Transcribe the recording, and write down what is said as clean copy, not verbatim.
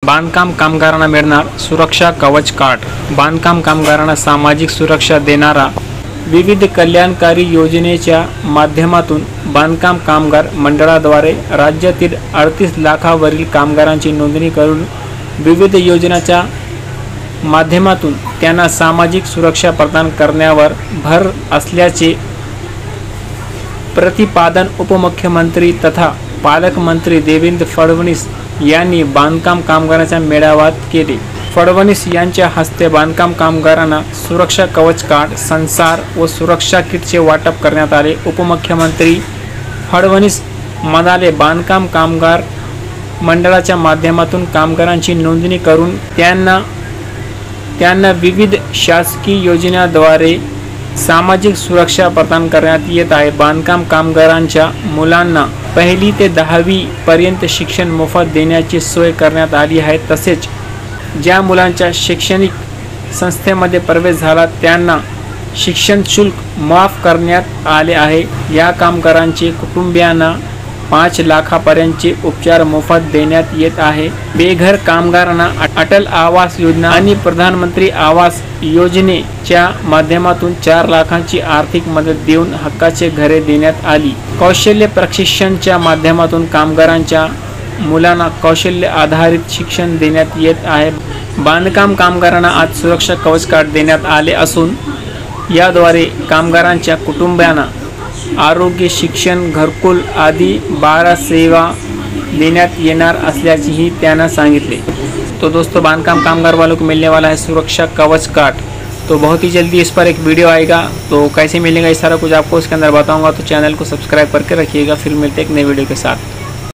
बांधकाम कामगारांना मिळणार सुरक्षा कवच कार्ड। बांधकाम कामगारांना सामाजिक सुरक्षा देणारा विविध कल्याणकारी योजनेच्या माध्यमातून बांधकाम कामगार मंडळाद्वारे राज्यातील 38 लाखावरील कामगारांची नोंदणी करून विविध योजनांच्या माध्यमातून त्यांना सामाजिक सुरक्षा प्रदान करण्यावर भर असल्याचे प्रतिपादन उपमुख्यमंत्री तथा पालकमंत्री देवेंद्र फडणवीस यांनी बांधकाम कामगारांच्या मेळाव्यात केले। फडणवीस यांच्या हस्ते बांधकाम कामगारांना सुरक्षा कवच कार्ड, संसार व सुरक्षा किटचे वाटप करण्यात आले। उपमुख्यमंत्री फडणवीस म्हणाले, बांधकाम कामगार मंडळाच्या माध्यमातून कामगारांची नोंदणी करून त्यांना विविध शासकीय योजनांद्वारे सामाजिक सुरक्षा प्रदान करण्यात येत आहे। बांधकाम कामगारांच्या मुलांना 1ली ते 10वी पर्यंत शिक्षण मोफत देण्याची सोय करण्यात आली आहे। तसेच ज्या मुलांच्या शैक्षणिक संस्थेमध्ये प्रवेश झाला त्यांना शिक्षण शुल्क माफ करण्यात आले आहे। या कामगारांचे कुटुंबियांना 5 लाखापर्यंतचे उपचार मोफत देण्यात येत आहे। बेघर कामगारांना अटल आवास योजना आणि प्रधानमंत्री आवास योजनेच्या माध्यमातून 4 लाखांची आर्थिक मदत देऊन हक्काचे घरे देण्यात आली। कौशल्य प्रशिक्षणाच्या माध्यमातून कामगारांच्या मुलांना कौशल्य आधारित शिक्षण देण्यात येत आहे। बांधकाम कामगारांना आज सुरक्षा कवच कार्ड देण्यात आले असून याद्वारे कामगारांच्या कुटुंबियांना आरोग्य, शिक्षण, घरकुल आदि 12 सेवा देण्यात येणार असल्याचेही त्यांना सांगितले। तो दोस्तों, बांधकाम कामगार वालों को मिलने वाला है सुरक्षा कवच कार्ड। तो बहुत ही जल्दी इस पर एक वीडियो आएगा, तो कैसे मिलेगा ये सारा कुछ आपको उसके अंदर बताऊंगा। तो चैनल को सब्सक्राइब करके रखिएगा। फिर मिलते एक नए वीडियो के साथ।